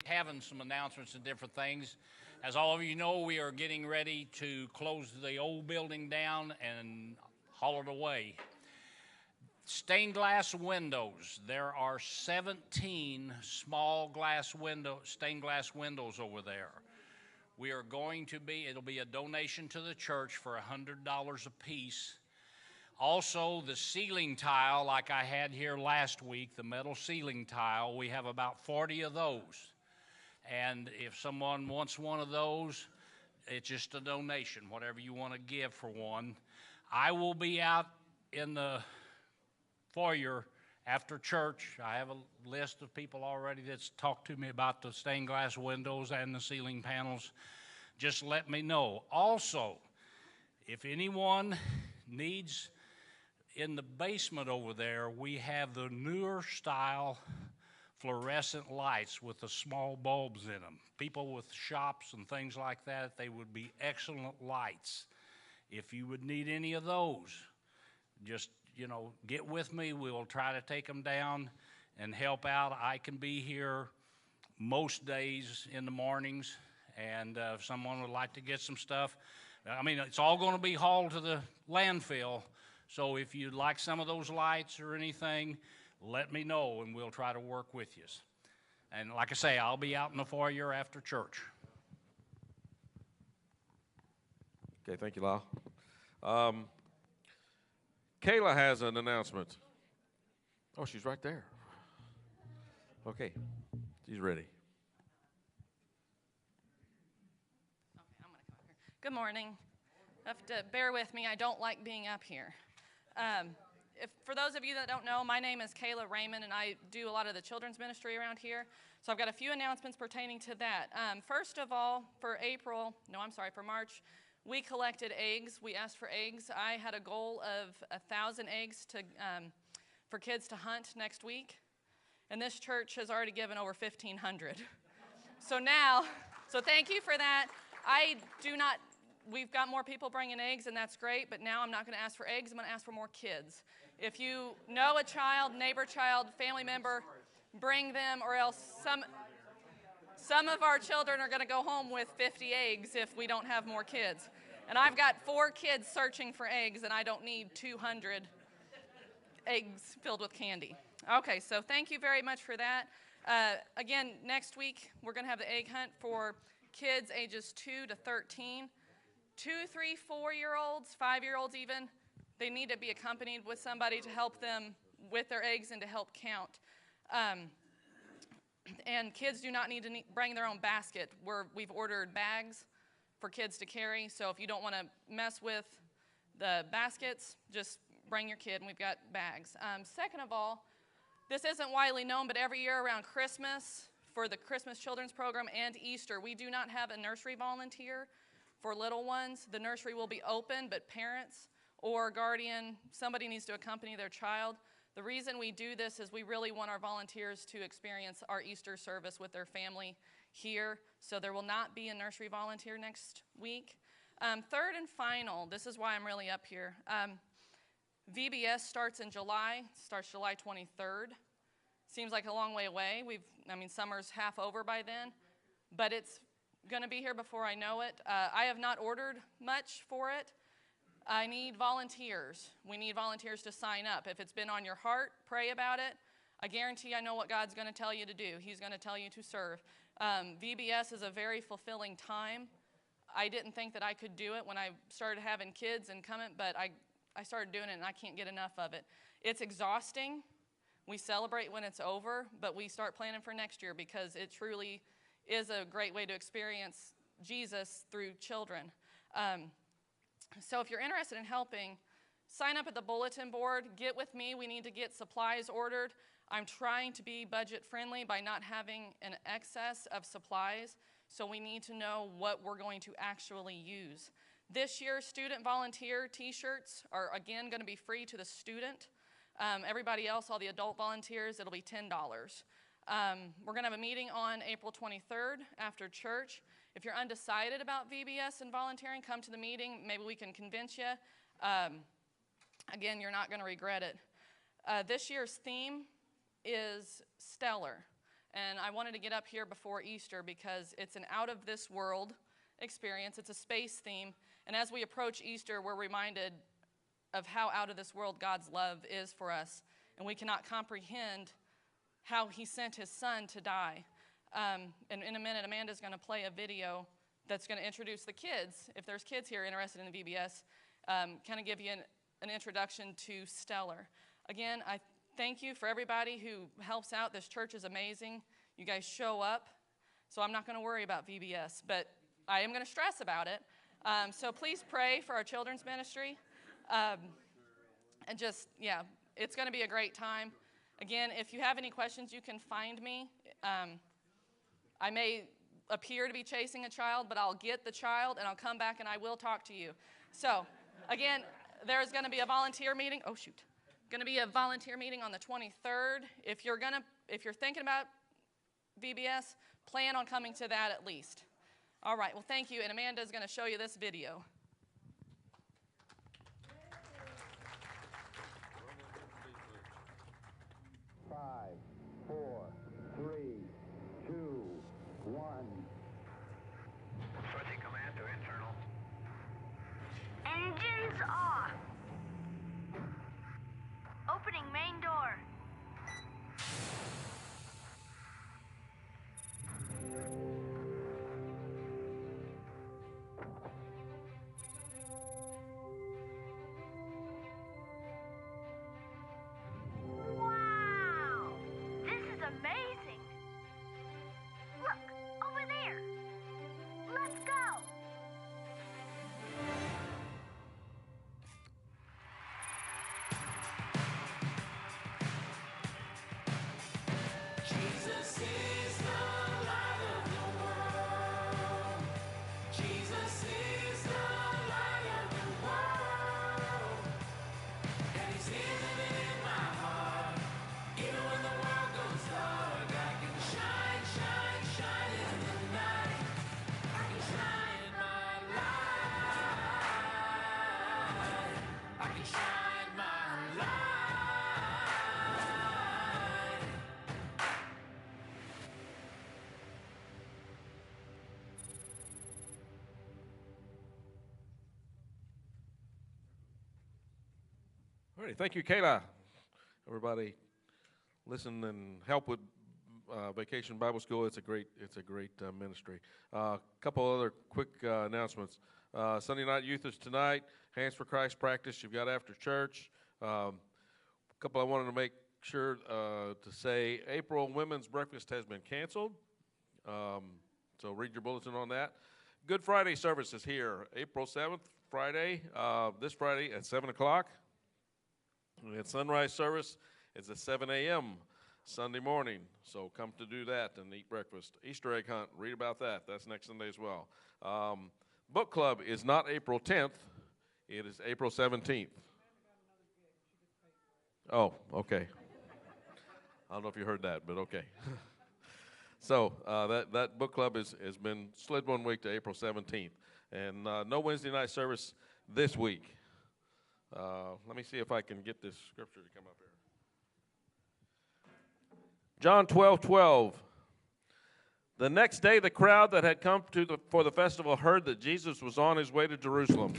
having some announcements and different things. As all of you know, we are getting ready to close the old building down and haul it away. Stained glass windows. There are 17 small stained glass windows over there. We are going to it'll be a donation to the church for $100 a piece. Also, the ceiling tile, like I had here last week, the metal ceiling tile, we have about 40 of those. And if someone wants one of those, it's just a donation, whatever you want to give for one. I will be out in the foyer after church. I have a list of people already that's talked to me about the stained glass windows and the ceiling panels. Just let me know. Also, if anyone needs, in the basement over there, we have the newer style fluorescent lights with the small bulbs in them. People with shops and things like that, they would be excellent lights. If you would need any of those, just, get with me. We'll try to take them down and help out. I can be here most days in the mornings, and if someone would like to get some stuff, it's all going to be hauled to the landfill. So if you'd like some of those lights or anything, let me know, and we'll try to work with you. And like I say, I'll be out in the foyer after church. Okay, thank you, Lyle. Kayla has an announcement. Oh, she's right there. Okay, she's ready. Okay, I'm going to come up here. Good morning. You have to bear with me. I don't like being up here. For those of you that don't know, my name is Kayla Raymond, and I do a lot of the children's ministry around here. So I've got a few announcements pertaining to that. First of all, for March, we collected eggs. We asked for eggs. I had a goal of 1,000 eggs for kids to hunt next week, and this church has already given over 1,500. So thank you for that. We've got more people bringing eggs, and that's great, but now I'm not going to ask for eggs. I'm going to ask for more kids. If you know a child, neighbor child, family member, bring them, or else some of our children are going to go home with 50 eggs if we don't have more kids. And I've got 4 kids searching for eggs, and I don't need 200 eggs filled with candy. Okay, so thank you very much for that. Again, next week, we're going to have the egg hunt for kids ages 2 to 13. 2, 3, 4-year-olds, 5-year-olds even, they need to be accompanied with somebody to help them with their eggs and to help count. And kids do not need to bring their own basket. We've ordered bags for kids to carry, so if you don't want to mess with the baskets, just bring your kid, and we've got bags. Second of all, this isn't widely known, but every year around Christmas, for the Christmas Children's Program and Easter, we do not have a nursery volunteer for little ones. The nursery will be open, but parents or guardian, somebody needs to accompany their child. The reason we do this is we really want our volunteers to experience our Easter service with their family here, so there will not be a nursery volunteer next week. Third and final, this is why I'm really up here. VBS starts in July, starts July 23rd. Seems like a long way away. Summer's half over by then, but it's going to be here before I know it. I have not ordered much for it. I need volunteers. We need volunteers to sign up. If it's been on your heart, pray about it. I guarantee I know what God's going to tell you to do. He's going to tell you to serve. VBS is a very fulfilling time. I didn't think that I could do it when I started having kids and coming, but I started doing it, and I can't get enough of it. It's exhausting. We celebrate when it's over, but we start planning for next year because it truly is a great way to experience Jesus through children. So if you're interested in helping, sign up at the bulletin board. Get with me. We need to get supplies ordered. I'm trying to be budget friendly by not having an excess of supplies, so we need to know what we're going to actually use. This year, student volunteer t-shirts are again going to be free to the student. Everybody else, all the adult volunteers, it'll be $10. We're going to have a meeting on April 23rd after church. If you're undecided about VBS and volunteering, come to the meeting. Maybe we can convince you. Again, you're not going to regret it. This year's theme is stellar. And I wanted to get up here before Easter because it's an out-of-this-world experience. It's a space theme. And as we approach Easter, we're reminded of how out of this world God's love is for us. And we cannot comprehend how he sent his son to die. And in a minute, Amanda's going to play a video that's going to introduce the kids. If there's kids here interested in the VBS, kind of give you an introduction to Stellar. Again, I thank you for everybody who helps out. This church is amazing. You guys show up. So I'm not going to worry about VBS, but I am going to stress about it. So please pray for our children's ministry. And just, yeah, it's going to be a great time. Again, if you have any questions, you can find me. I may appear to be chasing a child, but I'll get the child, and I'll come back, and I will talk to you. So, again, there's going to be a volunteer meeting. Oh, shoot. Going to be a volunteer meeting on the 23rd. If you're thinking about VBS, plan on coming to that at least. All right, well, thank you, and Amanda's going to show you this video. 5, 4, 3, 2, 1. Switching command to internal. Engines off. Opening main door. Wow! This is amazing. Look, over there. Let's go. Jesus is the light of the world. Jesus is the light of the world. And he's living in my heart. Even when the world goes dark, I can shine, shine, shine in the night. I can shine my light. I can shine my light. All right, thank you, Kayla. Everybody, listen and help with Vacation Bible School. It's a great ministry. A couple other quick announcements. Sunday night youth is tonight. Hands for Christ practice you've got after church. A couple I wanted to make sure to say. April Women's Breakfast has been canceled, so read your bulletin on that. Good Friday service is here, April 7th, Friday. This Friday at 7 o'clock. And sunrise service is at 7 a.m. Sunday morning, so come to do that and eat breakfast. Easter egg hunt, read about that. That's next Sunday as well. Book club is not April 10th. It is April 17th. Oh, okay. I don't know if you heard that, but okay. So that book club has been slid 1 week to April 17th. And no Wednesday night service this week. Let me see if I can get this scripture to come up here. John 12:12. The next day, the crowd that had come for the festival heard that Jesus was on his way to Jerusalem.